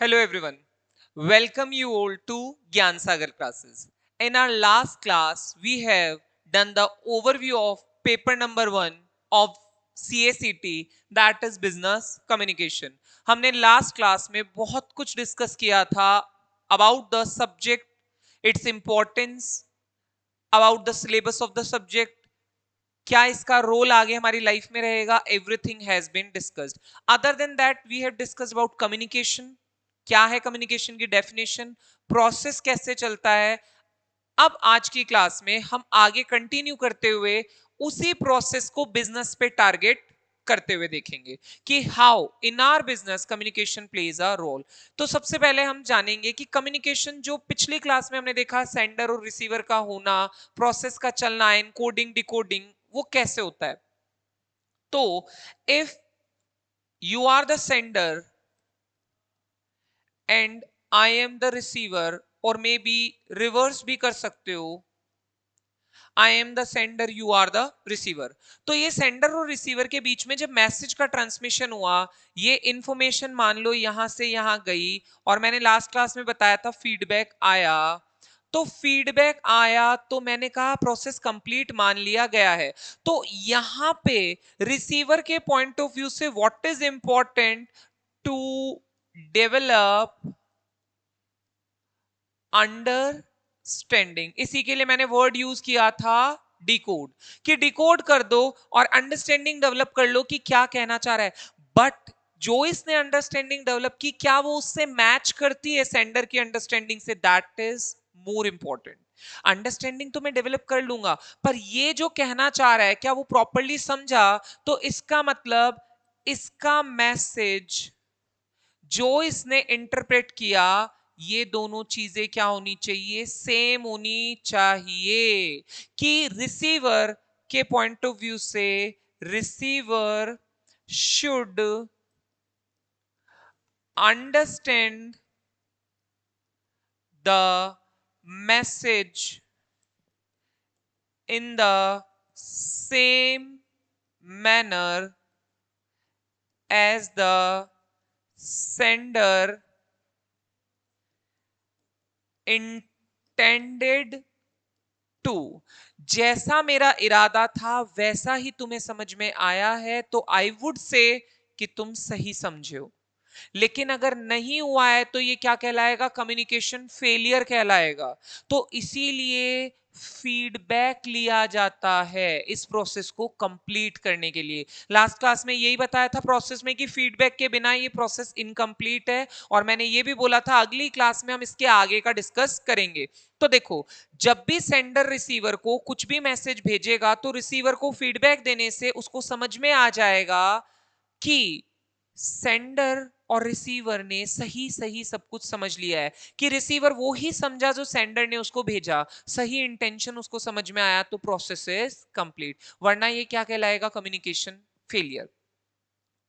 Hello everyone. Welcome you all to Gyan Sagar classes. In our last class, we have done the overview of paper number 1 of CACT, that is business communication. हमने last class में बहुत कुछ discuss किया था about the subject, its importance, about the syllabus of the subject, क्या इसका role आगे हमारी लाइफ में रहेगा, everything has been discussed. Other than that we have discussed about communication. क्या है कम्युनिकेशन की डेफिनेशन, प्रोसेस कैसे चलता है. अब आज की क्लास में हम आगे कंटिन्यू करते हुए उसी प्रोसेस को बिजनेस पे टारगेट करते हुए देखेंगे कि how in our business communication plays a role. तो सबसे पहले हम जानेंगे कि कम्युनिकेशन जो पिछली क्लास में हमने देखा सेंडर और रिसीवर का होना, प्रोसेस का चलना, एनकोडिंग डिकोडिंग, वो कैसे होता है. तो if you are the sender and I am the receiver, और मे बी रिवर्स भी कर सकते हो, I am the sender you are the receiver. तो ये सेंडर और रिसीवर के बीच में जब मैसेज का ट्रांसमिशन हुआ, ये इंफॉर्मेशन मान लो यहां से यहां गई, और मैंने लास्ट क्लास में बताया था फीडबैक आया. तो फीडबैक आया तो मैंने कहा प्रोसेस कंप्लीट मान लिया गया है. तो यहां पे रिसीवर के पॉइंट ऑफ व्यू से what is important to develop understanding. इसी के लिए मैंने वर्ड यूज किया था डिकोड, कि डिकोड कर दो और अंडरस्टैंडिंग डेवलप कर लो कि क्या कहना चाह रहा है. बट जो इसने अंडरस्टैंडिंग डेवलप की, क्या वो उससे मैच करती है सेंडर की अंडरस्टैंडिंग से, that is more important. Understanding तो मैं डेवलप कर लूंगा, पर ये जो कहना चाह रहा है क्या वो प्रॉपरली समझा. तो इसका मतलब इसका मैसेज जो इसने इंटरप्रेट किया, ये दोनों चीजें क्या होनी चाहिए, सेम होनी चाहिए. कि रिसीवर के पॉइंट ऑफ व्यू से receiver should understand the message in the same manner as the sender intended to. जैसा मेरा इरादा था वैसा ही तुम्हें समझ में आया है, तो आई वुड से कि तुम सही समझे हो. लेकिन अगर नहीं हुआ है तो ये क्या कहलाएगा, कम्युनिकेशन फेलियर कहलाएगा. तो इसीलिए फीडबैक लिया जाता है इस प्रोसेस को कंप्लीट करने के लिए. लास्ट क्लास में यही बताया था प्रोसेस में कि फीडबैक के बिना ये प्रोसेस इनकम्प्लीट है, और मैंने ये भी बोला था अगली क्लास में हम इसके आगे का डिस्कस करेंगे. तो देखो, जब भी सेंडर रिसीवर को कुछ भी मैसेज भेजेगा तो रिसीवर को फीडबैक देने से उसको समझ में आ जाएगा कि सेंडर और रिसीवर ने सही सही सब कुछ समझ लिया है, कि रिसीवर वो ही समझा जो सेंडर ने उसको भेजा, सही इंटेंशन उसको समझ में आया, तो प्रोसेस इज कंप्लीट. वरना ये क्या कहलाएगा, कम्युनिकेशन फेलियर.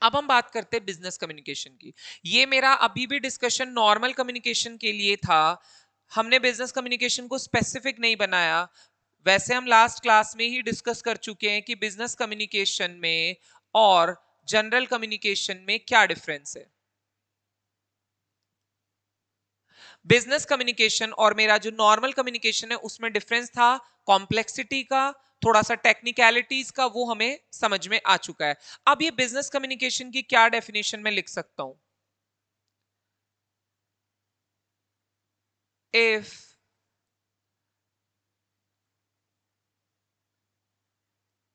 अब हम बात करते हैं बिजनेस कम्युनिकेशन की. ये मेरा अभी भी डिस्कशन नॉर्मल कम्युनिकेशन के लिए था, हमने बिजनेस कम्युनिकेशन को स्पेसिफिक नहीं बनाया. वैसे हम लास्ट क्लास में ही डिस्कस कर चुके हैं कि बिजनेस कम्युनिकेशन में और जनरल कम्युनिकेशन में क्या डिफरेंस है. बिजनेस कम्युनिकेशन और मेरा जो नॉर्मल कम्युनिकेशन है उसमें डिफरेंस था कॉम्प्लेक्सिटी का, थोड़ा सा टेक्निकलिटीज का, वो हमें समझ में आ चुका है. अब ये बिजनेस कम्युनिकेशन की क्या डेफिनेशन में लिख सकता हूं. if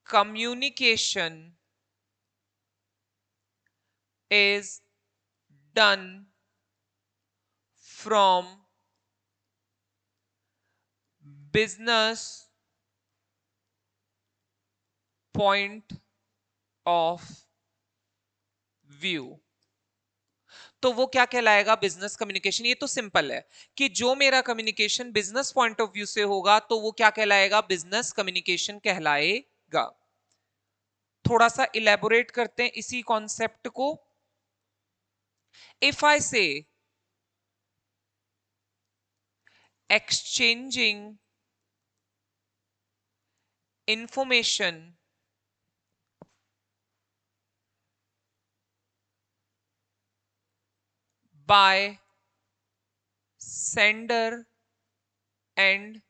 communication is done from business point of view, तो वो क्या कहलाएगा, बिजनेस कम्युनिकेशन. ये तो सिंपल है कि जो मेरा communication business point of view से होगा तो वो क्या कहलाएगा, बिजनेस कम्युनिकेशन कहलाएगा. थोड़ा सा इलेबोरेट करते हैं इसी कॉन्सेप्ट को. इफ आई से exchanging information by sender and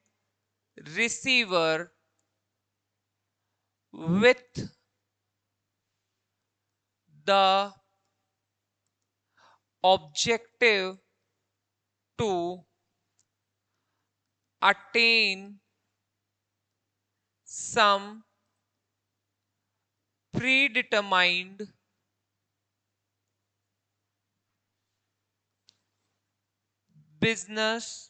receiver with the objective to attain some predetermined business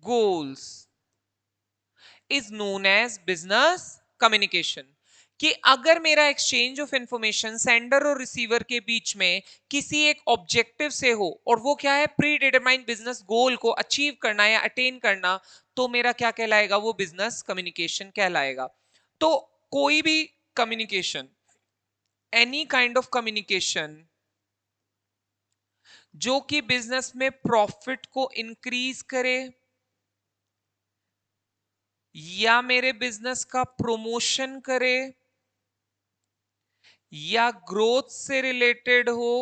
goals is known as business communication. कि अगर मेरा एक्सचेंज ऑफ इंफॉर्मेशन सेंडर और रिसीवर के बीच में किसी एक ऑब्जेक्टिव से हो और वो क्या है, प्री डिटरमाइंड बिजनेस गोल को अचीव करना या अटेन करना, तो मेरा क्या कहलाएगा, वो बिजनेस कम्युनिकेशन कहलाएगा. तो कोई भी communication, any kind of communication जो कि बिजनेस में प्रॉफिट को इंक्रीज करे या मेरे बिजनेस का प्रमोशन करे या ग्रोथ से रिलेटेड हो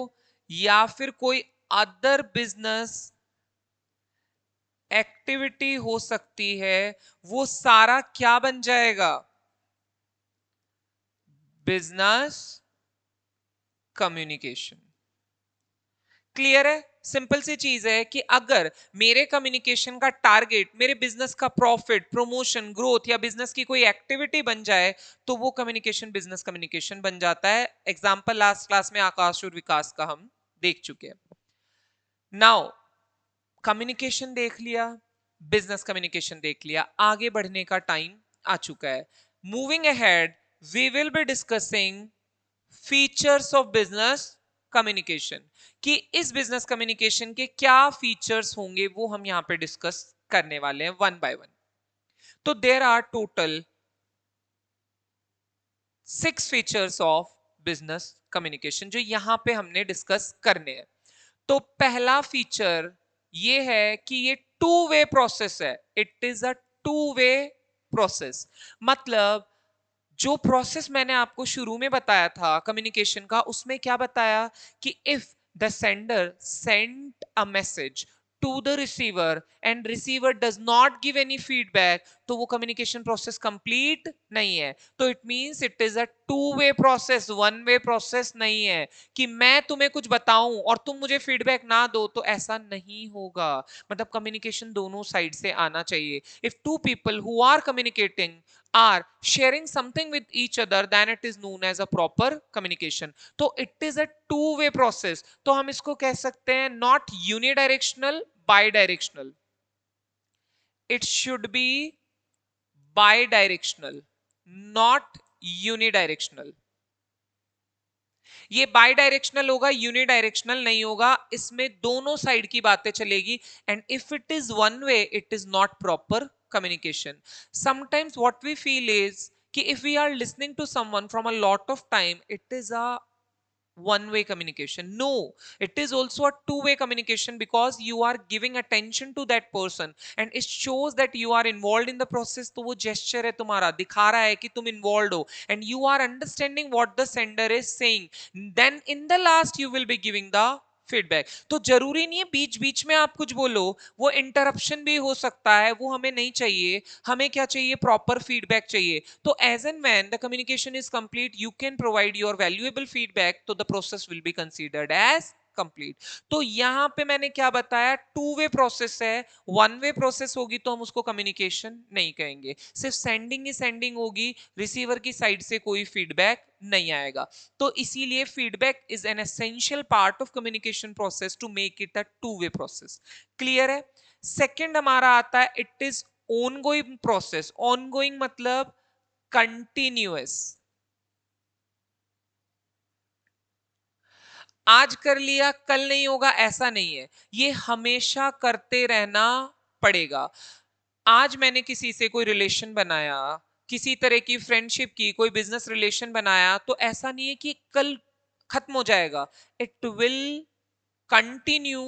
या फिर कोई अदर बिजनेस एक्टिविटी हो सकती है, वो सारा क्या बन जाएगा, बिजनेस कम्युनिकेशन. क्लियर है? सिंपल सी चीज है कि अगर मेरे कम्युनिकेशन का टारगेट मेरे बिजनेस का प्रॉफिट, प्रमोशन, ग्रोथ या बिजनेस की कोई एक्टिविटी बन जाए, तो वो कम्युनिकेशन बिजनेस कम्युनिकेशन बन जाता है. एग्जांपल लास्ट क्लास में आकाश और विकास का हम देख चुके हैं. नाउ कम्युनिकेशन देख लिया, बिजनेस कम्युनिकेशन देख लिया, आगे बढ़ने का टाइम आ चुका है. Moving ahead we will be discussing features of business communication. कि इस बिजनेस कम्युनिकेशन के क्या फीचर्स होंगे वो हम यहां पे डिस्कस करने वाले हैं वन बाय वन. तो there are total 6 features of business communication जो यहां पे हमने डिस्कस करने हैं. तो पहला फीचर ये है कि ये टू वे प्रोसेस है. It is a two way process. मतलब जो प्रोसेस मैंने आपको शुरू में बताया था कम्युनिकेशन का, उसमें क्या बताया कि if the sender send a message to the receiver and receiver does not give any feedback, तो वो कम्युनिकेशन प्रोसेस कंप्लीट नहीं है. तो it means it is a two way process, one way process नहीं है कि मैं तुम्हें कुछ बताऊं और तुम मुझे फीडबैक ना दो, तो ऐसा नहीं होगा. मतलब कम्युनिकेशन दोनों साइड से आना चाहिए. If two people who are communicating are sharing something with each other, then it is known as a proper communication. तो it is a two way process. तो हम इसको कह सकते हैं not unidirectional, bidirectional. It should be bidirectional, not unidirectional. ये bidirectional होगा, unidirectional नहीं होगा. इसमें दोनों साइड की बातें चलेगी. And if it is one way it is not proper communication. Sometimes what we feel is कि if we are listening to someone from a lot of time, it is a one way communication. No, it is also a two way communication because you are giving attention to that person and it shows that you are involved in the process. तो वो gesture है तुम्हारा, दिखा रहा है कि तुम involved हो and you are understanding what the sender is saying. Then in the last you will be giving the feedback. तो जरूरी नहीं है बीच बीच में आप कुछ बोलो, वो इंटरप्शन भी हो सकता है, वो हमें नहीं चाहिए. हमें क्या चाहिए, प्रॉपर फीडबैक चाहिए. तो as and when the communication is complete you can provide your valuable feedback, तो the process will be considered as complete. तो यहां पे मैंने क्या बताया, टू वे प्रोसेस है. वन वे प्रोसेस होगी तो हम उसको कम्युनिकेशन नहीं कहेंगे. सिर्फ सेंडिंग ही सेंडिंग होगी, रिसीवर की साइड से कोई फीडबैक नहीं आएगा. तो इसीलिए feedback is an essential part of communication process to make it a two way process. Clear है? सेकेंड हमारा आता है it is ongoing process. Ongoing मतलब कंटिन्यूअस. आज कर लिया कल नहीं होगा ऐसा नहीं है, ये हमेशा करते रहना पड़ेगा. आज मैंने किसी से कोई रिलेशन बनाया, किसी तरह की फ्रेंडशिप की, कोई बिजनेस रिलेशन बनाया, तो ऐसा नहीं है कि कल खत्म हो जाएगा. It will continue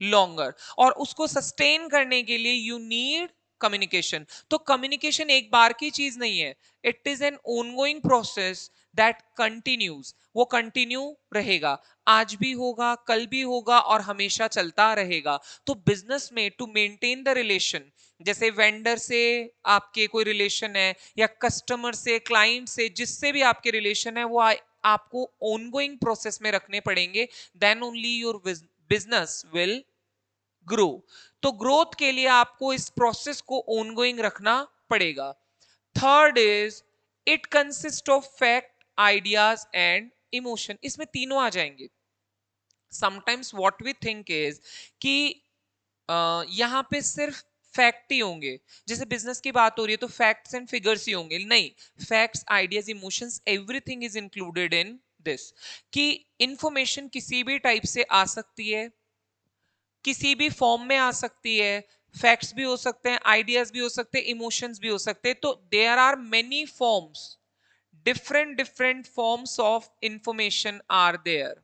longer. और उसको सस्टेन करने के लिए यू नीड कम्युनिकेशन। तो कम्युनिकेशन एक बार की चीज नहीं है, it is an ongoing process that continues, वो कंटिन्यू रहेगा, आज भी होगा, कल भी होगा और हमेशा चलता रहेगा। तो बिजनेस में टू मेंटेन द रिलेशन, जैसे वेंडर से आपके कोई रिलेशन है या कस्टमर से, क्लाइंट से, जिससे भी आपके रिलेशन है, वो आपको ऑनगोइंग प्रोसेस में रखने पड़ेंगे, then only your business will grow. तो ग्रोथ के लिए आपको इस प्रोसेस को ऑनगोइंग रखना पड़ेगा। Third is it consist of fact, ideas and emotion. इसमें तीनों आ जाएंगे। Sometimes what we think is कि यहां पे सिर्फ फैक्ट ही होंगे, जैसे बिजनेस की बात हो रही है तो फैक्ट्स एंड फिगर्स ही होंगे, नहीं, facts, ideas, emotions, everything is included in this. कि इंफॉर्मेशन किसी भी टाइप से आ सकती है, किसी भी फॉर्म में आ सकती है, फैक्ट्स भी हो सकते हैं, आइडियाज भी हो सकते हैं, इमोशंस भी हो सकते हैं। तो there are many forms, different different forms of information are there.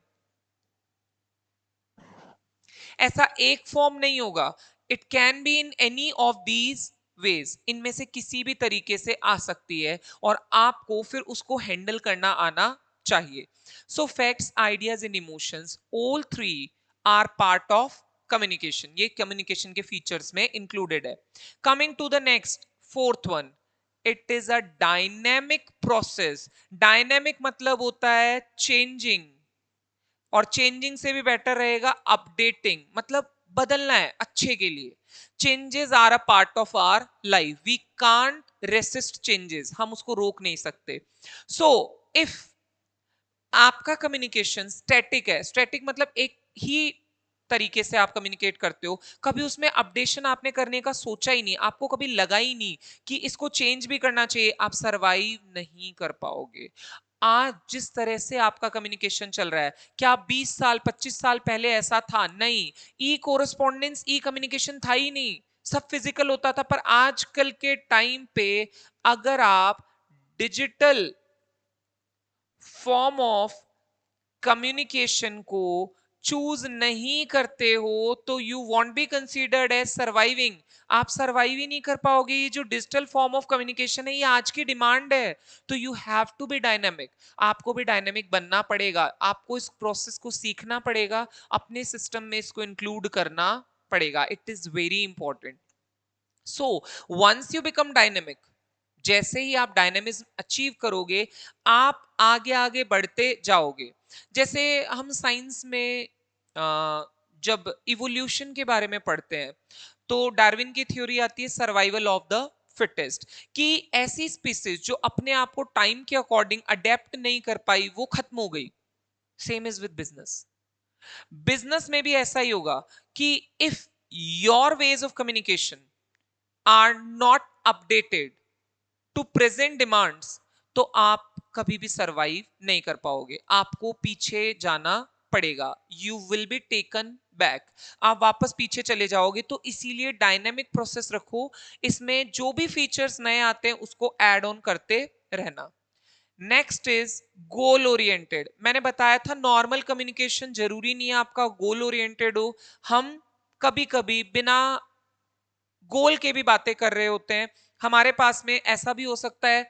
ऐसा एक फॉर्म नहीं होगा, it can be in any of these ways, इनमें से किसी भी तरीके से आ सकती है और आपको फिर उसको हैंडल करना आना चाहिए। So facts, ideas and emotions, all three are part of communication, ये कम्युनिकेशन के फीचर्स में इंक्लूडेड है। Coming to the next, fourth one, it is a dynamic process. Dynamic मतलब होता है चेंजिंग, और चेंजिंग से भी बेटर रहेगा अपडेटिंग, मतलब बदलना है अच्छे के लिए। Changes are a part of our life, we can't resist changes, हम उसको रोक नहीं सकते। सो इफ आपका कम्युनिकेशन स्टैटिक है, स्टैटिक मतलब एक ही तरीके से आप कम्युनिकेट करते हो, कभी उसमें अपडेशन आपने करने का सोचा ही नहीं, आपको कभी लगा ही नहीं कि इसको चेंज भी करना चाहिए, आप सरवाइव नहीं कर पाओगे। आज जिस तरह से आपका कम्युनिकेशन चल रहा है, क्या 20 साल 25 साल पहले ऐसा था? नहीं। ई कोरस्पॉन्डेंस, ई कम्युनिकेशन था ही नहीं, सब फिजिकल होता था। पर आजकल के टाइम पे अगर आप डिजिटल फॉर्म ऑफ कम्युनिकेशन को चूज नहीं करते हो तो you won't be considered as surviving, आप सर्वाइव ही नहीं कर पाओगे। ये जो डिजिटल फॉर्म ऑफ कम्युनिकेशन है, ये आज की डिमांड है। तो you have to be dynamic, आपको भी डायनेमिक बनना पड़ेगा, आपको इस प्रोसेस को सीखना पड़ेगा, अपने सिस्टम में इसको इंक्लूड करना पड़ेगा। It is very important. So once you become dynamic, जैसे ही आप डायनेमिज्म अचीव करोगे, आप आगे आगे बढ़ते जाओगे। जैसे हम साइंस में जब इवोल्यूशन के बारे में पढ़ते हैं तो डार्विन की थ्योरी आती है सर्वाइवल ऑफ द फिटेस्ट, कि ऐसी स्पीसीज जो अपने आप को टाइम के अकॉर्डिंग अडेप्ट नहीं कर पाई वो खत्म हो गई। Same is with business, business में भी ऐसा ही होगा कि if your ways of communication are not updated to present demands, तो आप कभी भी सरवाइव नहीं कर पाओगे, आपको पीछे जाना पड़ेगा, you will be taken back, आप वापस पीछे चले जाओगे। तो इसीलिए डायनेमिक प्रोसेस रखो, इसमें जो भी फीचर्स नए आते हैं उसको ऐड ऑन करते रहना। Next is goal oriented. मैंने बताया था नॉर्मल कम्युनिकेशन जरूरी नहीं है आपका गोल ओरिएंटेड हो, हम कभी कभी बिना गोल के भी बातें कर रहे होते हैं। हमारे पास में ऐसा भी हो सकता है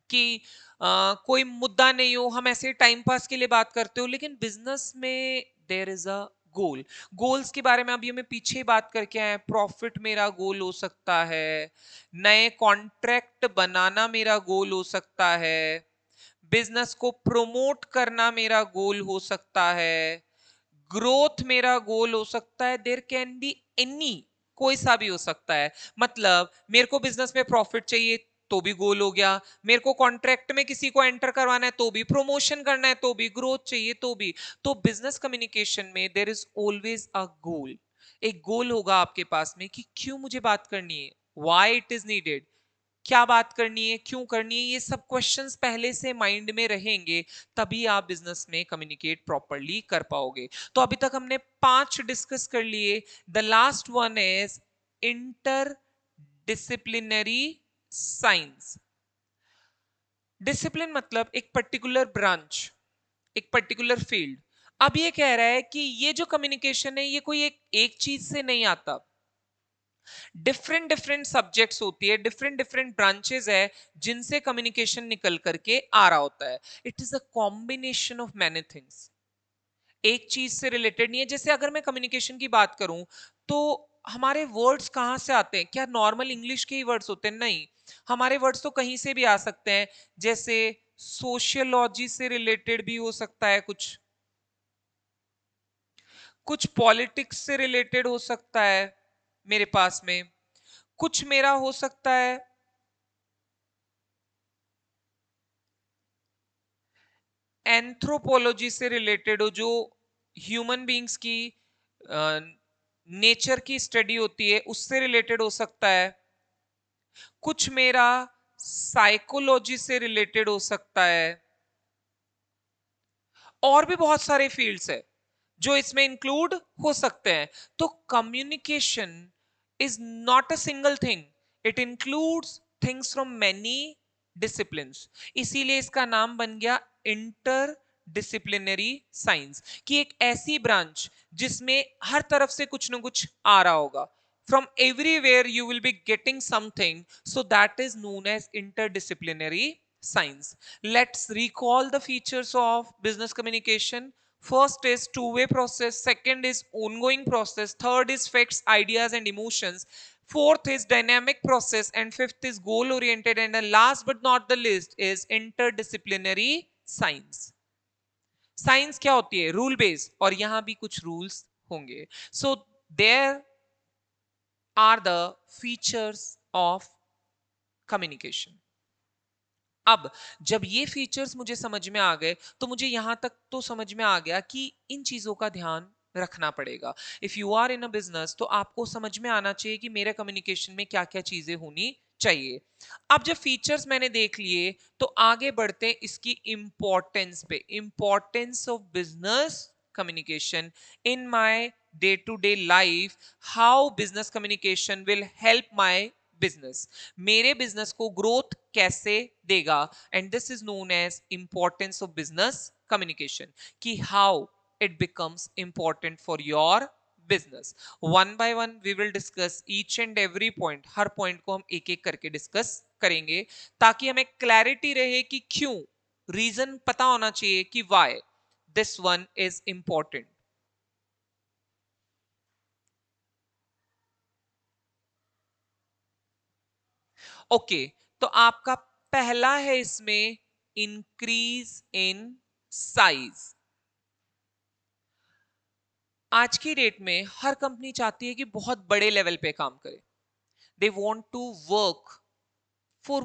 कि कोई मुद्दा नहीं हो, हम ऐसे टाइम पास के लिए बात करते हो, लेकिन बिजनेस में there is a goal. Goals के बारे में अभी हमें पीछे बात करके आए, प्रॉफिट मेरा गोल हो सकता है, नए कॉन्ट्रैक्ट बनाना मेरा गोल हो सकता है, बिजनेस को प्रमोट करना मेरा गोल हो सकता है, ग्रोथ मेरा गोल हो सकता है, देयर कैन बी एनी, कोई सा भी हो सकता है। मतलब मेरे को बिजनेस में प्रॉफिट चाहिए तो भी गोल हो गया, मेरे को कॉन्ट्रैक्ट में किसी को एंटर करवाना है तो भी, प्रमोशन करना है तो भी, ग्रोथ चाहिए तो भी। तो बिजनेस कम्युनिकेशन में देयर इज ऑलवेज अ गोल, एक गोल होगा आपके पास में कि क्यों मुझे बात करनी है, व्हाई इट इज नीडेड, क्या बात करनी है, क्यों करनी है, ये सब क्वेश्चंस पहले से माइंड में रहेंगे, तभी आप बिजनेस में कम्युनिकेट प्रॉपरली कर पाओगे। तो अभी तक हमने 5 डिस्कस कर लिए। The last one is inter disciplinary science. Discipline मतलब एक पर्टिकुलर ब्रांच, एक पर्टिकुलर फील्ड। अब ये कह रहा है कि ये जो कम्युनिकेशन है ये कोई एक चीज से नहीं आता, डिफरेंट डिफरेंट सब्जेक्ट्स होती है, डिफरेंट डिफरेंट ब्रांचेस है जिनसे कम्युनिकेशन निकल करके आ रहा होता है। It is a combination of many things, एक चीज से रिलेटेड नहीं है। जैसे अगर मैं कम्युनिकेशन की बात करूं तो हमारे वर्ड्स कहां से आते हैं? क्या नॉर्मल इंग्लिश के ही वर्ड्स होते हैं? नहीं, हमारे वर्ड्स तो कहीं से भी आ सकते हैं। जैसे सोशियोलॉजी से रिलेटेड भी हो सकता है, कुछ कुछ पॉलिटिक्स से रिलेटेड हो सकता है मेरे पास में, कुछ मेरा हो सकता है एंथ्रोपोलॉजी से रिलेटेड हो, जो ह्यूमन बीइंग्स की नेचर की स्टडी होती है, उससे रिलेटेड हो सकता है। कुछ मेरा साइकोलॉजी से रिलेटेड हो सकता है। और भी बहुत सारे फील्ड्स है जो इसमें इंक्लूड हो सकते हैं। तो communication is not a single thing, it includes things from many disciplines. इसीलिए इसका नाम बन गया इंटर डिसिप्लिनरी साइंस, कि एक ऐसी ब्रांच जिसमें हर तरफ से कुछ ना कुछ आ रहा होगा। From everywhere you will be getting something, so that is known as interdisciplinary science. Let's recall the features of business communication. First is two-way process, second is ongoing process, third is facts, ideas and emotions, fourth is dynamic process, and fifth is goal oriented, and the last but not the least is interdisciplinary science. Science क्या होती है? Rule based, और यहां भी कुछ rules होंगे। So there are the features of communication. अब जब ये फीचर्स मुझे समझ में आ गए तो मुझे यहां तक तो समझ में आ गया कि इन चीजों का ध्यान रखना पड़ेगा। If you are in a business तो आपको समझ में आना चाहिए कि मेरे कम्युनिकेशन में क्या क्या चीजें होनी चाहिए। अब जब फीचर्स मैंने देख लिए तो आगे बढ़ते हैं इसकी इंपॉर्टेंस पे। Importance of business communication in my day to day life, how business communication will help my business, मेरे बिजनेस को ग्रोथ कैसे देगा। And this is known as importance of business communication, कि how it becomes important for your business. One by one we will discuss each and every point, हर point को हम एक एक करके डिस्कस करेंगे ताकि हमें क्लैरिटी रहे कि क्यों, रीजन पता होना चाहिए कि why this one is important. Okay, तो आपका पहला है इसमें इंक्रीज इन साइज। आज की डेट में हर कंपनी चाहती है कि बहुत बड़े लेवल पे काम करे। They want to work for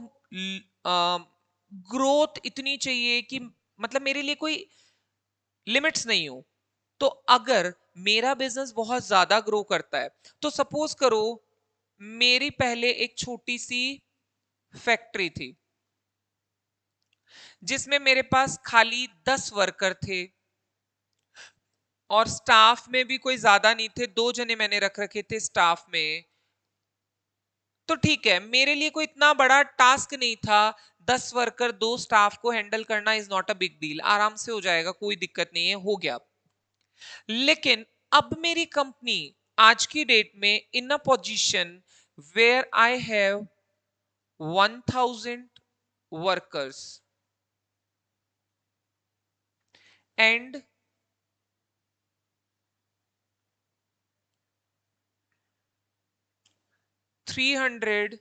growth, इतनी चाहिए कि मतलब मेरे लिए कोई लिमिट्स नहीं हो। तो अगर मेरा बिजनेस बहुत ज्यादा ग्रो करता है तो सपोज करो मेरी पहले एक छोटी सी फैक्ट्री थी जिसमें मेरे पास खाली 10 वर्कर थे और स्टाफ में भी कोई ज्यादा नहीं थे, 2 जने मैंने रख रखे थे स्टाफ में। तो ठीक है, मेरे लिए कोई इतना बड़ा टास्क नहीं था। 10 वर्कर 2 स्टाफ को हैंडल करना is not a big deal, आराम से हो जाएगा, कोई दिक्कत नहीं है, हो गया। लेकिन अब मेरी कंपनी आज की डेट में in a position where I have 1000 workers and 300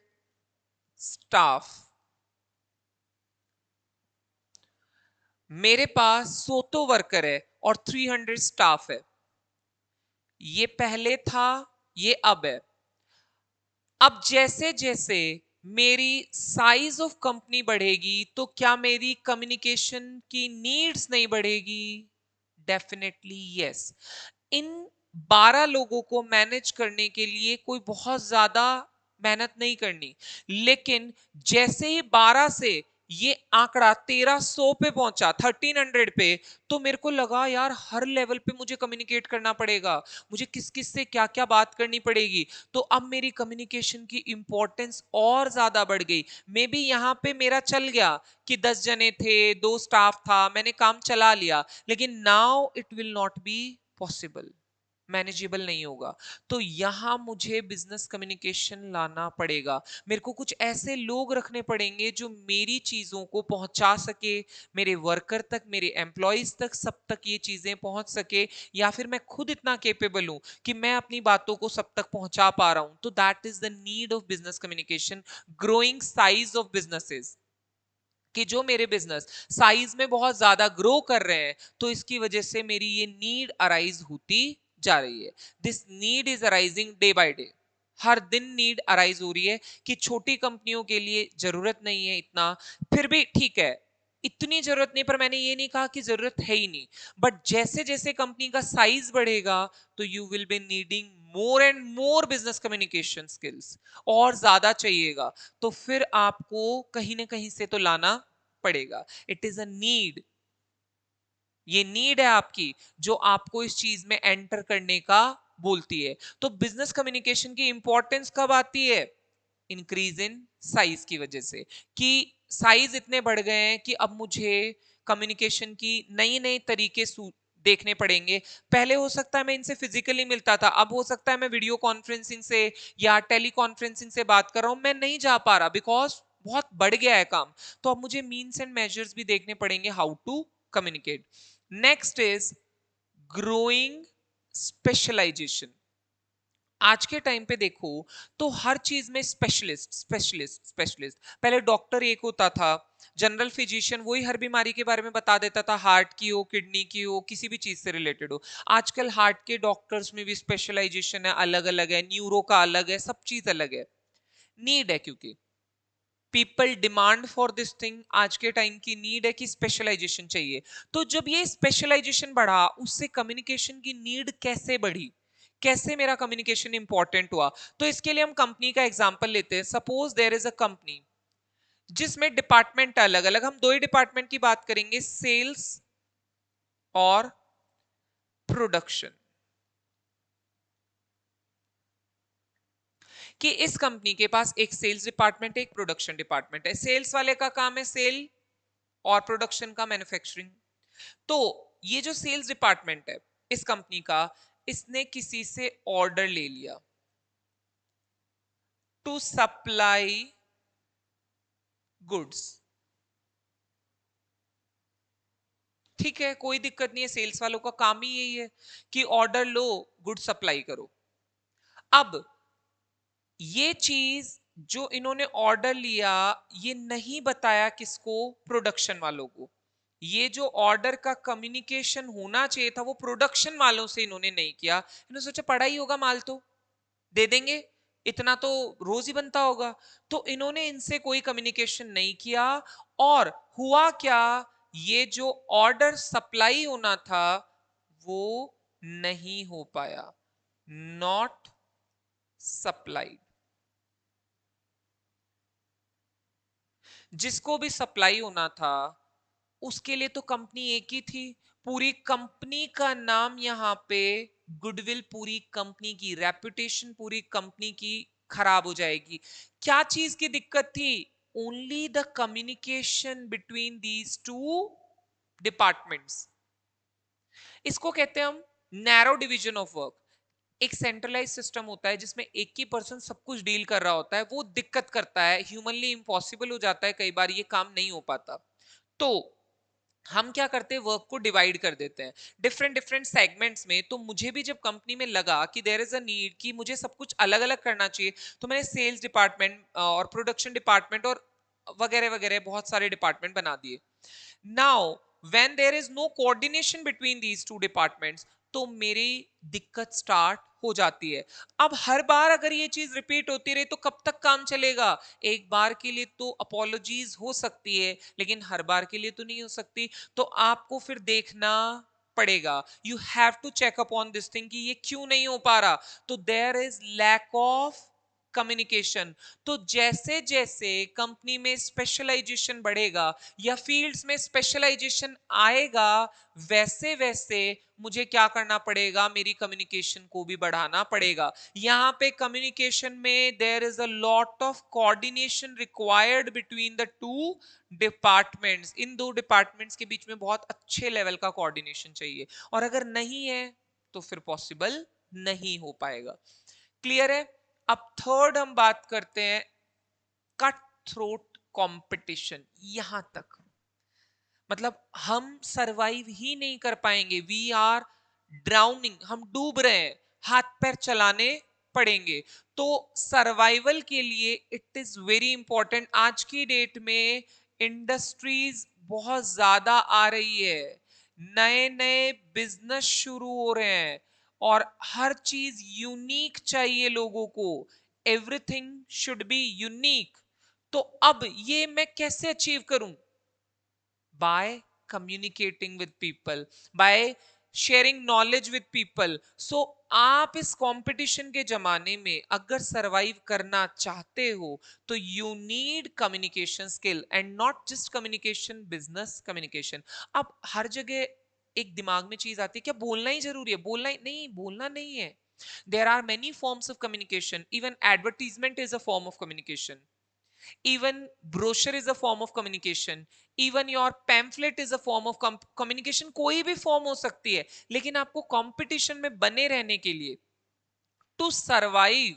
staff. मेरे पास 100 वर्कर है और 300 स्टाफ है। ये पहले था, ये अब है। अब जैसे जैसे मेरी साइज ऑफ कंपनी बढ़ेगी तो क्या मेरी कम्युनिकेशन की नीड्स नहीं बढ़ेगी? Definitely yes. इन 12 लोगों को मैनेज करने के लिए कोई बहुत ज्यादा मेहनत नहीं करनी, लेकिन जैसे ही 12 से ये आंकड़ा 1300 पे पहुंचा, 1300 पे, तो मेरे को लगा यार हर लेवल पे मुझे कम्युनिकेट करना पड़ेगा, मुझे किस किस से क्या क्या बात करनी पड़ेगी। तो अब मेरी कम्युनिकेशन की इंपॉर्टेंस और ज्यादा बढ़ गई। मे बी यहाँ पे मेरा चल गया कि 10 जने थे, 2 स्टाफ था, मैंने काम चला लिया, लेकिन now it will not be possible. Manageable नहीं होगा। तो यहां मुझे बिजनेस कम्युनिकेशन लाना पड़ेगा। मेरे को कुछ ऐसे लोग रखने पड़ेंगे जो मेरी चीजों को पहुंचा सके, मेरे वर्कर तक, मेरे एम्प्लॉयज तक, सब तक ये चीजें पहुंच सके। या फिर मैं खुद इतना केपेबल हूं कि मैं अपनी बातों को सब तक पहुंचा पा रहा हूं। तो that is the need of business communication. Growing size of businesses, कि जो मेरे बिजनेस साइज में बहुत ज्यादा ग्रो कर रहे हैं, तो इसकी वजह से मेरी ये नीड अराइज होती जा रही है। This need is arising day by day. हर दिन नीड अराइज हो रही है कि छोटी कंपनियों के लिए जरूरत नहीं है इतना, फिर भी ठीक है, इतनी जरूरत नहीं, पर मैंने ये नहीं कहा कि जरूरत है ही नहीं। बट जैसे जैसे कंपनी का साइज बढ़ेगा, तो you will be needing more and more business communication skills, और ज्यादा चाहिएगा। तो फिर आपको कहीं ना कहीं से तो लाना पड़ेगा। It is a need. ये नीड है आपकी, जो आपको इस चीज में एंटर करने का बोलती है। तो बिजनेस कम्युनिकेशन की इंपॉर्टेंस कब आती है? इंक्रीज इन साइज की वजह से, कि साइज इतने बढ़ गए हैं कि अब मुझे कम्युनिकेशन की नई नई तरीके देखने पड़ेंगे। पहले हो सकता है मैं इनसे फिजिकली मिलता था, अब हो सकता है मैं वीडियो कॉन्फ्रेंसिंग से या टेली कॉन्फ्रेंसिंग से बात कर रहा हूं, मैं नहीं जा पा रहा बिकॉज बहुत बढ़ गया है काम। तो अब मुझे मीन्स एंड मेजर्स भी देखने पड़ेंगे how to communicate. Next is growing specialization. आज के टाइम पे देखो तो हर चीज में स्पेशलिस्ट स्पेशलिस्ट स्पेशलिस्ट। पहले डॉक्टर एक होता था, जनरल फिजिशियन, वही हर बीमारी के बारे में बता देता था, हार्ट की हो, किडनी की हो, किसी भी चीज से रिलेटेड हो। आजकल हार्ट के डॉक्टर्स में भी स्पेशलाइजेशन है, अलग अलग है, न्यूरो का अलग है, सब चीज अलग है। नीड है, क्योंकि people demand for this thing. आज के टाइम की नीड है कि स्पेशलाइजेशन चाहिए। तो जब ये स्पेशलाइजेशन बढ़ा, उससे कम्युनिकेशन की नीड कैसे बढ़ी, कैसे मेरा कम्युनिकेशन इंपॉर्टेंट हुआ? तो इसके लिए हम कंपनी का एग्जांपल लेते हैं। Suppose there is a company जिसमें डिपार्टमेंट अलग अलग, हम दो ही डिपार्टमेंट की बात करेंगे, सेल्स और प्रोडक्शन। कि इस कंपनी के पास एक सेल्स डिपार्टमेंट है, एक प्रोडक्शन डिपार्टमेंट है। सेल्स वाले का काम है सेल, और प्रोडक्शन का मैन्युफैक्चरिंग। तो ये जो सेल्स डिपार्टमेंट है इस कंपनी का, इसने किसी से ऑर्डर ले लिया टू सप्लाई गुड्स। ठीक है, कोई दिक्कत नहीं है, सेल्स वालों का काम ही यही है कि ऑर्डर लो, गुड सप्लाई करो। अब ये चीज जो इन्होंने ऑर्डर लिया, ये नहीं बताया किसको? प्रोडक्शन वालों को। ये जो ऑर्डर का कम्युनिकेशन होना चाहिए था, वो प्रोडक्शन वालों से इन्होंने नहीं किया। इन्होंने सोचा पड़ा ही होगा माल, तो दे देंगे, इतना तो रोज ही बनता होगा। तो इन्होंने इनसे कोई कम्युनिकेशन नहीं किया। और हुआ क्या? ये जो ऑर्डर सप्लाई होना था, वो नहीं हो पाया, नॉट सप्लाइड। जिसको भी सप्लाई होना था, उसके लिए तो कंपनी एक ही थी। पूरी कंपनी का नाम यहाँ पे, गुडविल, पूरी कंपनी की रेपुटेशन, पूरी कंपनी की खराब हो जाएगी। क्या चीज की दिक्कत थी? Only the communication between these two departments. इसको कहते हैं हम नैरो डिवीजन ऑफ वर्क। एक सेंट्रलाइज सिस्टम होता है जिसमें एक ही पर्सन सब कुछ डील कर रहा होता है, वो दिक्कत करता है, ह्यूमनली इम्पॉसिबल हो जाता है, कई बार ये काम नहीं हो पाता। तो हम क्या करते हैं, वर्क को डिवाइड कर देते हैं डिफरेंट डिफरेंट सेगमेंट्स में। तो मुझे भी जब कंपनी में लगा कि देयर इज अ नीड कि मुझे सब कुछ अलग अलग करना चाहिए, तो मैंने सेल्स डिपार्टमेंट और प्रोडक्शन डिपार्टमेंट और वगैरह वगैरह बहुत सारे डिपार्टमेंट बना दिए। Now when there is no coordination between these two departments, तो मेरी दिक्कत स्टार्ट हो जाती है। अब हर बार अगर ये चीज रिपीट होती रही, तो कब तक काम चलेगा? एक बार के लिए तो अपॉलॉजीज हो सकती है, लेकिन हर बार के लिए तो नहीं हो सकती। तो आपको फिर देखना पड़ेगा, you have to check upon this thing कि ये क्यों नहीं हो पा रहा। तो there is lack of communication. तो जैसे जैसे कंपनी में स्पेशलाइजेशन बढ़ेगा या फील्ड्स में स्पेशलाइजेशन आएगा, वैसे वैसे मुझे क्या करना पड़ेगा? मेरी कम्युनिकेशन को भी बढ़ाना पड़ेगा। यहाँ पे कम्युनिकेशन में there is a lot of coordination required between the two departments. इन दो डिपार्टमेंट्स के बीच में बहुत अच्छे लेवल का कोऑर्डिनेशन चाहिए, और अगर नहीं है तो फिर पॉसिबल नहीं हो पाएगा। क्लियर है? अब थर्ड हम बात करते हैं कट थ्रोट कंपटीशन। यहां तक मतलब हम सरवाइव ही नहीं कर पाएंगे, वी आर ड्राउनिंग, हम डूब रहे हैं, हाथ पैर चलाने पड़ेंगे। तो सर्वाइवल के लिए इट इज वेरी इंपॉर्टेंट। आज की डेट में इंडस्ट्रीज बहुत ज्यादा आ रही है, नए नए बिजनेस शुरू हो रहे हैं और हर चीज यूनिक चाहिए लोगों को, एवरीथिंग शुड बी यूनिक। तो अब ये मैं कैसे अचीव करूं? by communicating with people, by sharing knowledge with people. So आप इस कंपटीशन के जमाने में अगर सरवाइव करना चाहते हो तो you need communication skill, and not just communication, business communication. अब हर जगह एक दिमाग में चीज आती है, क्या बोलना ही जरूरी है? बोलना ही नहीं, बोलना नहीं है। There are many forms of communication, even advertisement is a form of communication, even brochure is a form of communication, even your pamphlet is a form of communication। कोई भी फॉर्म हो सकती है, लेकिन आपको कंपटीशन में बने रहने के लिए, to survive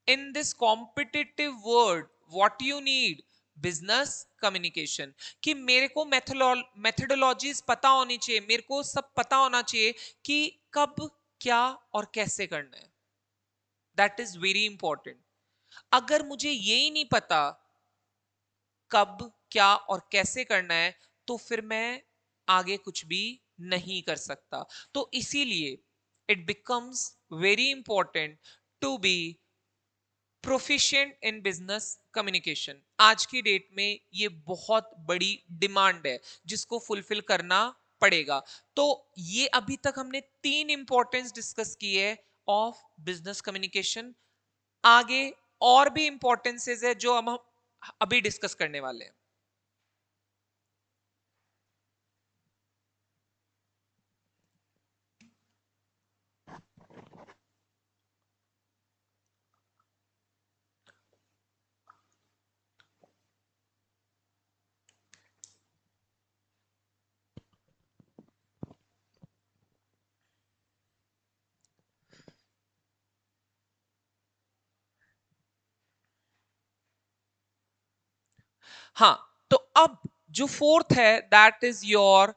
in this competitive world, what you need? Business communication. कि मेरे को मेथोडोलॉजीज पता होनी चाहिए, मेरे को सब पता होना चाहिए कि कब क्या और कैसे करना है। That is very important. अगर मुझे यही नहीं पता कब क्या और कैसे करना है, तो फिर मैं आगे कुछ भी नहीं कर सकता। तो इसीलिए it becomes very important to be proficient in business communication. आज की डेट में ये बहुत बड़ी डिमांड है जिसको फुलफिल करना पड़ेगा। तो ये अभी तक हमने तीन इंपॉर्टेंस डिस्कस की है ऑफ बिजनेस कम्युनिकेशन। आगे और भी इंपॉर्टेंसेस है जो हम अभी डिस्कस करने वाले हैं। हाँ, तो अब जो फोर्थ है that is your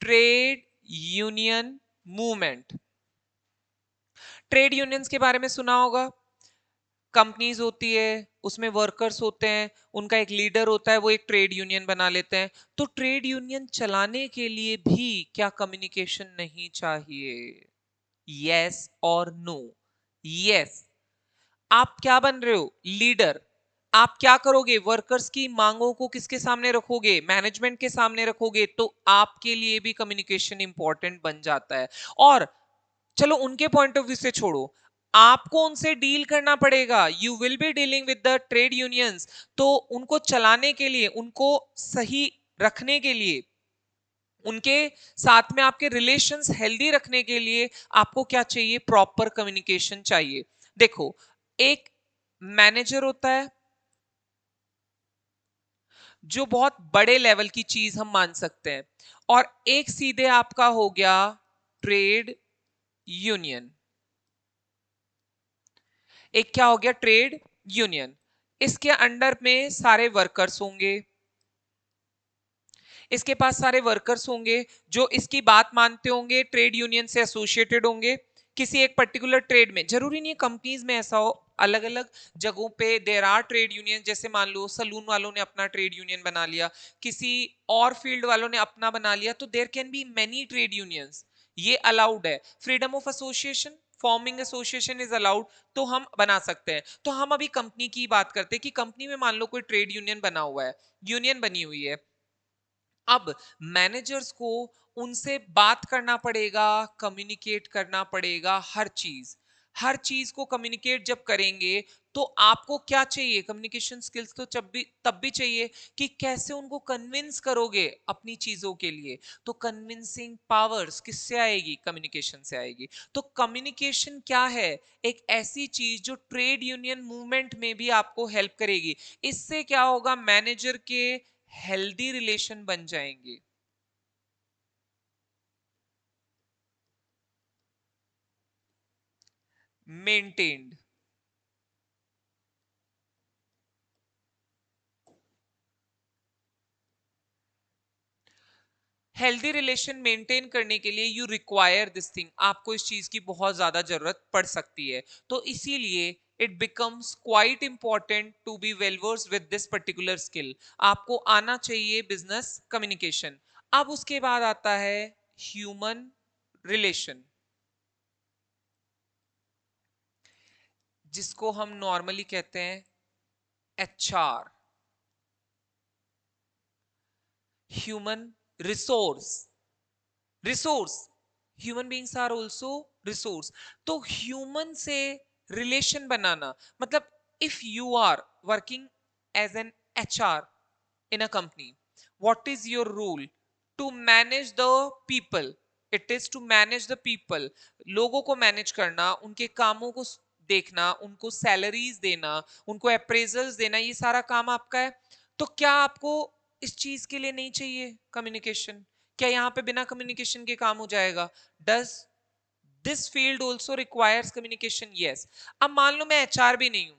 trade union movement. Trade unions के बारे में सुना होगा। कंपनीज होती है, उसमें वर्कर्स होते हैं, उनका एक लीडर होता है, वो एक ट्रेड यूनियन बना लेते हैं। तो ट्रेड यूनियन चलाने के लिए भी क्या कम्युनिकेशन नहीं चाहिए? यस और नो? यस। आप क्या बन रहे हो? लीडर। आप क्या करोगे? वर्कर्स की मांगों को किसके सामने रखोगे? मैनेजमेंट के सामने रखोगे। तो आपके लिए भी कम्युनिकेशन इंपॉर्टेंट बन जाता है। और चलो उनके पॉइंट ऑफ व्यू से छोड़ो, आपको उनसे डील करना पड़ेगा, you will be dealing with the trade unions. तो उनको चलाने के लिए, उनको सही रखने के लिए, उनके साथ में आपके रिलेशंस हेल्दी रखने के लिए आपको क्या चाहिए? प्रॉपर कम्युनिकेशन चाहिए। देखो, एक मैनेजर होता है जो बहुत बड़े लेवल की चीज हम मान सकते हैं, और एक सीधे आपका हो गया ट्रेड यूनियन। एक क्या हो गया? Trade union. इसके अंडर में सारे वर्कर्स होंगे, इसके पास सारे वर्कर्स होंगे जो इसकी बात मानते होंगे, ट्रेड यूनियन से एसोसिएटेड होंगे किसी एक पर्टिकुलर ट्रेड में। जरूरी नहीं है कंपनीज में ऐसा हो, अलग अलग जगहों पे देयर आर ट्रेड यूनियन। जैसे मान लो सलून वालों ने अपना ट्रेड यूनियन बना लिया, किसी और फील्ड वालों ने अपना बना लिया, तो there can be many trade unions. ये अलाउड है। Freedom of association, forming association is allowed, तो हम बना सकते हैं। तो हम अभी कंपनी की बात करते हैं कि कंपनी में मान लो कोई ट्रेड यूनियन बना हुआ है, यूनियन बनी हुई है। अब मैनेजर्स को उनसे बात करना पड़ेगा, कम्युनिकेट करना पड़ेगा, हर चीज को कम्युनिकेट जब करेंगे तो आपको क्या चाहिए? कम्युनिकेशन स्किल्स तो तब भी चाहिए कि कैसे उनको कन्विंस करोगे अपनी चीजों के लिए। तो कन्विंसिंग पावर्स किससे आएगी? कम्युनिकेशन से आएगी। तो कम्युनिकेशन क्या है? एक ऐसी चीज जो ट्रेड यूनियन मूवमेंट में भी आपको हेल्प करेगी। इससे क्या होगा? मैनेजर के हेल्दी रिलेशन बन जाएंगे। मेंटेन्ड। हेल्दी रिलेशन मेंटेन करने के लिए यू रिक्वायर दिस थिंग, आपको इस चीज की बहुत ज्यादा जरूरत पड़ सकती है। तो इसीलिए it becomes quite important to be well versed with this particular skill. आपको आना चाहिए बिजनेस कम्युनिकेशन। अब उसके बाद आता है ह्यूमन रिलेशन, जिसको हम नॉर्मली कहते हैं HR, human resource. Resource, human beings are also resource. तो ह्यूमन से रिलेशन बनाना मतलब, if you are working as an HR in a company, what is your role? To manage the people. It is to manage the people. लोगों को manage करना, उनके कामों को देखना, उनको सैलरीज देना, उनको अप्रेजल्स देना, ये सारा काम आपका है। तो क्या आपको इस चीज के लिए नहीं चाहिए कम्युनिकेशन? क्या यहाँ पे बिना कम्युनिकेशन के काम हो जाएगा? Does this field also requires communication? Yes. अब मान लो मैं एचआर भी नहीं हूं,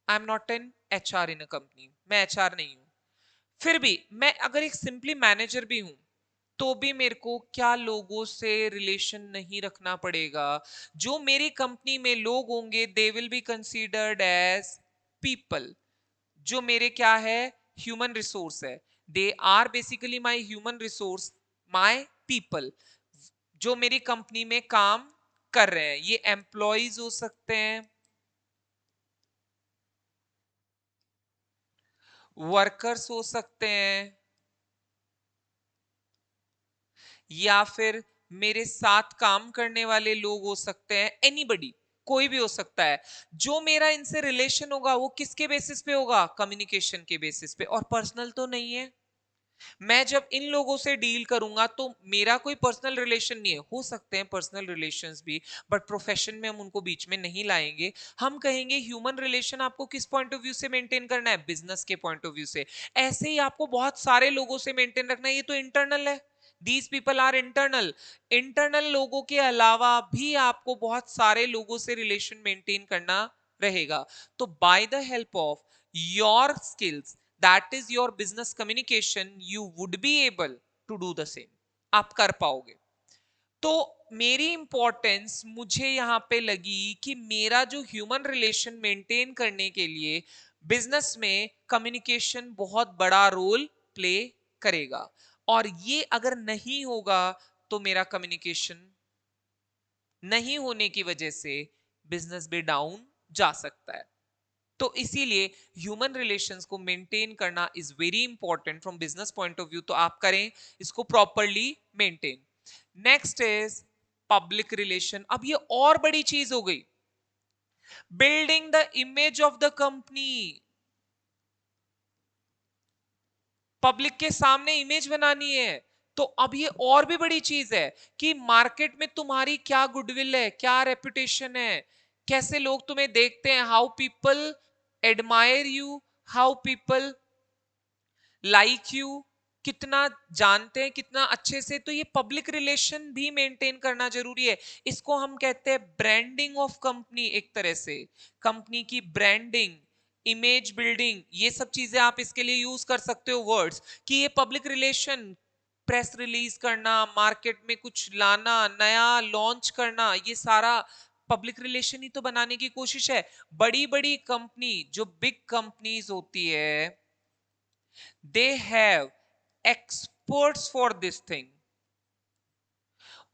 आई am not an HR in a company, मैं एचआर नहीं हूं, फिर भी मैं अगर एक सिंपली मैनेजर भी हूं, तो भी मेरे को क्या लोगों से रिलेशन नहीं रखना पड़ेगा? जो मेरी कंपनी में लोग होंगे they will be considered as people. जो मेरे क्या है, ह्यूमन रिसोर्स है। They are basically my human resource, my people, जो मेरी कंपनी में काम कर रहे हैं। ये एम्प्लॉयज हो सकते हैं, वर्कर्स हो सकते हैं, या फिर मेरे साथ काम करने वाले लोग हो सकते हैं, एनीबडी, कोई भी हो सकता है। जो मेरा इनसे रिलेशन होगा वो किसके बेसिस पे होगा? कम्युनिकेशन के बेसिस पे, और पर्सनल तो नहीं है। मैं जब इन लोगों से डील करूंगा तो मेरा कोई पर्सनल रिलेशन नहीं है। हो सकते हैं पर्सनल रिलेशंस भी, बट प्रोफेशन में हम उनको बीच में नहीं लाएंगे। हम कहेंगे ह्यूमन रिलेशन आपको किस पॉइंट ऑफ व्यू से मेंटेन करना है? बिजनेस के पॉइंट ऑफ व्यू से। ऐसे ही आपको बहुत सारे लोगों से मेंटेन रखना है, ये तो इंटरनल है। These people are internal. Internal लोगों के अलावा भी आपको बहुत सारे लोगों से रिलेशन मेंटेन करना रहेगा। तो by the help of your skills, that is your business communication, you would be able to do the same। आप कर पाओगे। तो मेरी इंपॉर्टेंस मुझे यहां पे लगी कि मेरा जो ह्यूमन रिलेशन मेंटेन करने के लिए बिजनेस में कम्युनिकेशन बहुत बड़ा रोल प्ले करेगा। और ये अगर नहीं होगा तो मेरा कम्युनिकेशन नहीं होने की वजह से बिजनेस भी डाउन जा सकता है। तो इसीलिए ह्यूमन रिलेशंस को मेंटेन करना is very important from business point of view. तो आप करें इसको properly maintain. Next is public relation. अब ये और बड़ी चीज हो गई, building the image of the company. Public के सामने इमेज बनानी है। तो अब ये और भी बड़ी चीज है कि मार्केट में तुम्हारी क्या गुडविल है, क्या रेपुटेशन है, कैसे लोग तुम्हें देखते हैं, how people admire you, how people like you, कितना जानते हैं, कितना अच्छे से। तो ये पब्लिक रिलेशन भी मेंटेन करना जरूरी है। इसको हम कहते हैं ब्रांडिंग ऑफ कंपनी। एक तरह से कंपनी की ब्रांडिंग, इमेज बिल्डिंग, ये सब चीजें आप इसके लिए यूज कर सकते हो वर्ड्स, कि ये पब्लिक रिलेशन, प्रेस रिलीज करना, मार्केट में कुछ लाना, नया लॉन्च करना, ये सारा पब्लिक रिलेशन ही तो बनाने की कोशिश है। बड़ी बड़ी कंपनी, जो बिग कंपनीज होती है, they have experts for this thing.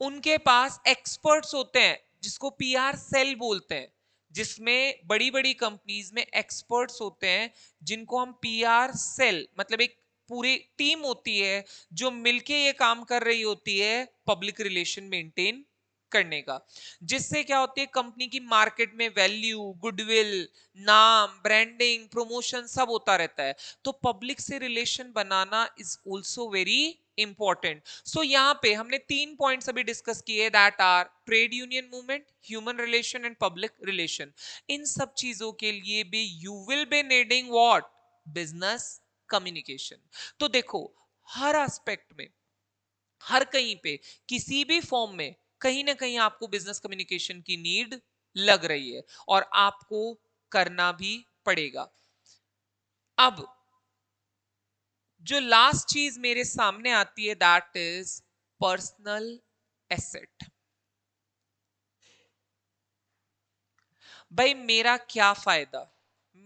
उनके पास एक्सपर्ट्स होते हैं, जिसको पीआर सेल बोलते हैं, जिसमें बड़ी बड़ी कंपनीज में एक्सपर्ट्स होते हैं, जिनको हम पीआर सेल, मतलब एक पूरी टीम होती है जो मिलके ये काम कर रही होती है पब्लिक रिलेशन मेंटेन करने का। जिससे क्या होती है, कंपनी की मार्केट में वैल्यू, गुडविल, नाम, ब्रांडिंग, प्रमोशन सब होता रहता है। तो पब्लिक से रिलेशन बनाना is also very important. So यहां पे हमने 3 पॉइंट्स अभी डिस्कस किए, that are trade union movement, human relation and public relation. इन सब चीजों के लिए भी you will be needing what? Business communication. तो देखो, हर एस्पेक्ट में, हर कहीं पे, किसी भी फॉर्म में कहीं ना कहीं आपको बिजनेस कम्युनिकेशन की नीड लग रही है और आपको करना भी पड़ेगा। अब जो लास्ट चीज मेरे सामने आती है दैट इज पर्सनल एसेट। भाई मेरा क्या फायदा,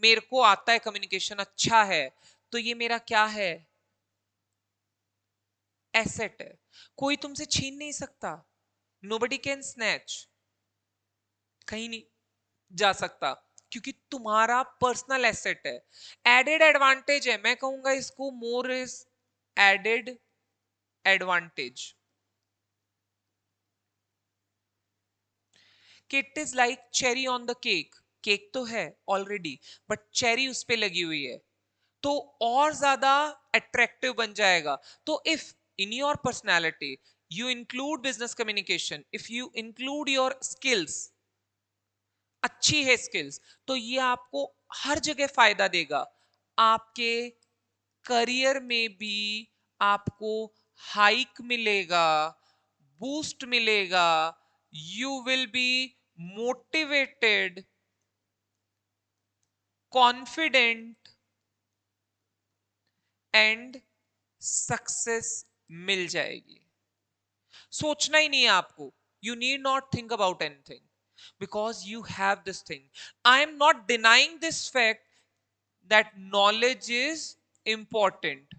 मेरे को आता है कम्युनिकेशन अच्छा है, तो ये मेरा क्या है, एसेट है। कोई तुमसे छीन नहीं सकता, नोबडी कैन स्नैच, कहीं नहीं जा सकता, क्योंकि तुम्हारा पर्सनल एसेट है। एडेड एडवांटेज है, मैं कहूंगा इसको मोर इज एडेड एडवांटेज, कि it is like cherry on the cake. Cake तो है ऑलरेडी, बट चेरी उस पे लगी हुई है, तो और ज्यादा अट्रैक्टिव बन जाएगा। तो if in your personality you include business communication, if you include your skills, अच्छी है स्किल्स, तो ये आपको हर जगह फायदा देगा। आपके करियर में भी आपको हाइक मिलेगा, बूस्ट मिलेगा, you will be motivated, confident and success मिल जाएगी। सोचना ही नहीं है आपको, you need not think about anything, because you have this thing. I am not denying this fact that knowledge is important.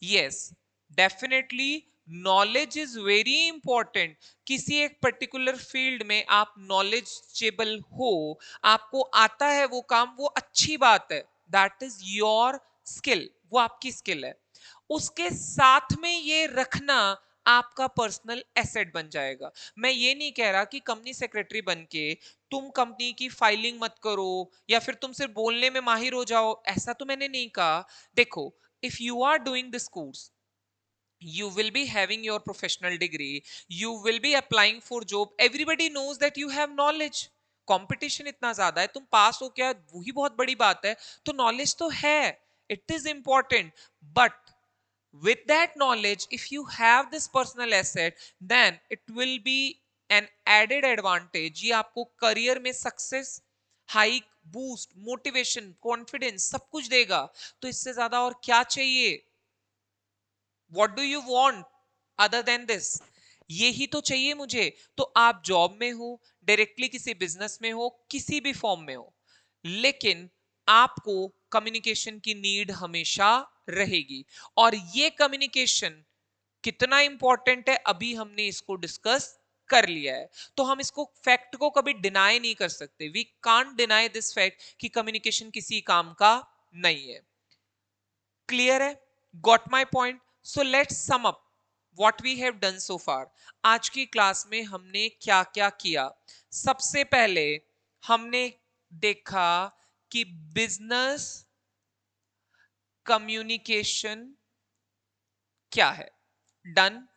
Yes, definitely knowledge is very important. किसी एक particular field में आप नॉलेजेबल हो, आपको आता है वो काम, वो अच्छी बात है, दैट इज योर स्किल, वो आपकी स्किल है। उसके साथ में ये रखना आपका पर्सनल एसेट बन जाएगा। मैं ये नहीं कह रहा कि कंपनी सेक्रेटरी बन के तुम कंपनी की फाइलिंग मत करो या फिर तुम सिर्फ बोलने में माहिर हो जाओ, ऐसा तो मैंने नहीं कहा। देखो, if you are doing this course, you will be having your professional degree, you will be applying for job, everybody knows that you have knowledge। Competition इतना ज्यादा है, तुम पास हो क्या वही बहुत बड़ी बात है, तो नॉलेज तो है, it is important. But with that knowledge, if you have this personal asset, then it will be an added advantage। ये आपको करियर में success, hike, boost, motivation, confidence सब कुछ देगा। तो इससे ज्यादा और क्या चाहिए? What do you want other than this? यही तो चाहिए मुझे। तो आप जॉब में हो, डायरेक्टली किसी बिजनेस में हो, किसी भी फॉर्म में हो, लेकिन आपको कम्युनिकेशन की नीड हमेशा रहेगी। और ये कम्युनिकेशन कितना इंपॉर्टेंट है अभी हमने इसको डिस्कस कर लिया है, तो हम इसको फैक्ट को कभी डिनाई नहीं कर सकते। We can't deny this fact कि कम्युनिकेशन किसी काम का नहीं है। क्लियर है? Got my point? So let's sum up what we have done so far. आज की क्लास में हमने क्या क्या किया? सबसे पहले हमने देखा कि बिजनेस कम्युनिकेशन क्या है। डन।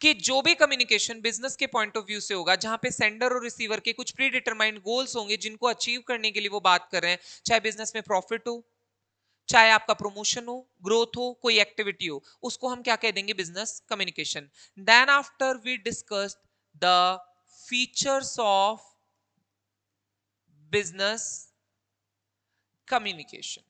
कि जो भी कम्युनिकेशन बिजनेस के पॉइंट ऑफ व्यू से होगा, जहां पे सेंडर और रिसीवर के कुछ प्री डिटरमाइंड गोल्स होंगे जिनको अचीव करने के लिए वो बात कर रहे हैं, चाहे बिजनेस में प्रॉफिट हो, चाहे आपका प्रमोशन हो, ग्रोथ हो, कोई एक्टिविटी हो, उसको हम क्या कह देंगे? Business communication. Then after we discussed the features of business communication.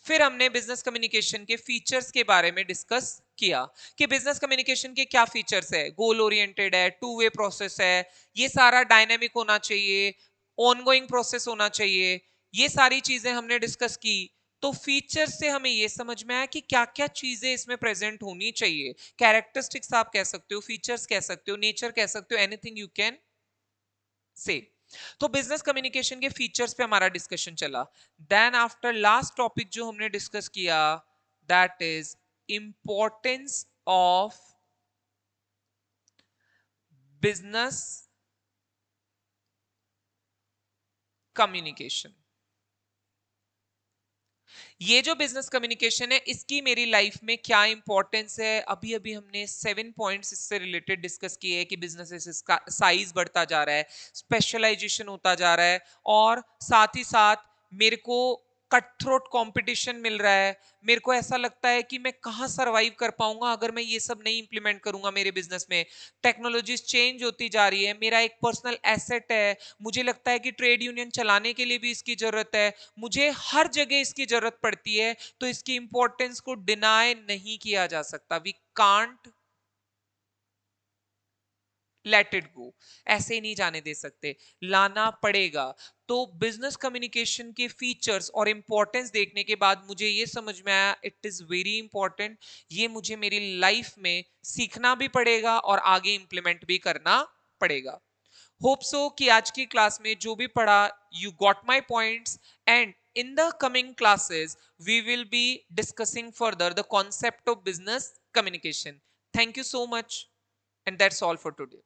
फिर हमने बिजनेस कम्युनिकेशन के फीचर्स के बारे में डिस्कस किया कि बिजनेस कम्युनिकेशन के क्या फीचर्स है। गोल ओरिएंटेड है, टू वे प्रोसेस है, ये सारा डायनेमिक होना चाहिए, ऑनगोइंग प्रोसेस होना चाहिए, ये सारी चीजें हमने डिस्कस की। तो फीचर्स से हमें ये समझ में आया कि क्या क्या चीजें इसमें प्रेजेंट होनी चाहिए। कैरेक्टरिस्टिक्स आप कह सकते हो, फीचर्स कह सकते हो, नेचर कह सकते हो, एनीथिंग यू कैन से। तो बिजनेस कम्युनिकेशन के फीचर्स पे हमारा डिस्कशन चला। देन आफ्टर लास्ट टॉपिक जो हमने डिस्कस किया, that is importance of business communication. ये जो बिजनेस कम्युनिकेशन है, इसकी मेरी लाइफ में क्या इंपॉर्टेंस है? अभी अभी हमने 7 पॉइंट्स इससे रिलेटेड डिस्कस किए हैं कि बिजनेस का साइज बढ़ता जा रहा है, स्पेशलाइजेशन होता जा रहा है, और साथ ही साथ मेरे को कट थ्रोट कंपटीशन मिल रहा है, मेरे को ऐसा लगता है कि मैं कहां सरवाइव कर पाऊंगा अगर मैं ये सब नहीं इंप्लीमेंट करूंगा मेरे बिजनेस में। टेक्नोलॉजीज चेंज होती जा रही है, मेरा एक पर्सनल एसेट है, मुझे लगता है कि ट्रेड यूनियन चलाने के लिए भी इसकी जरूरत है, मुझे हर जगह इसकी जरूरत पड़ती है, तो इसकी इंपॉर्टेंस को डिनाई नहीं किया जा सकता। We can't let it go, ऐसे ही नहीं जाने दे सकते, लाना पड़ेगा। तो बिजनेस कम्युनिकेशन के फीचर्स और इंपॉर्टेंस देखने के बाद मुझे ये समझ में आया इट इज वेरी इंपॉर्टेंट, ये मुझे मेरी लाइफ में सीखना भी पड़ेगा और आगे इंप्लीमेंट भी करना पड़ेगा। होप सो कि आज की क्लास में जो भी पढ़ा you got my points, and in the coming classes we will be discussing further the concept of business communication. Thank you so much, and that's all for today.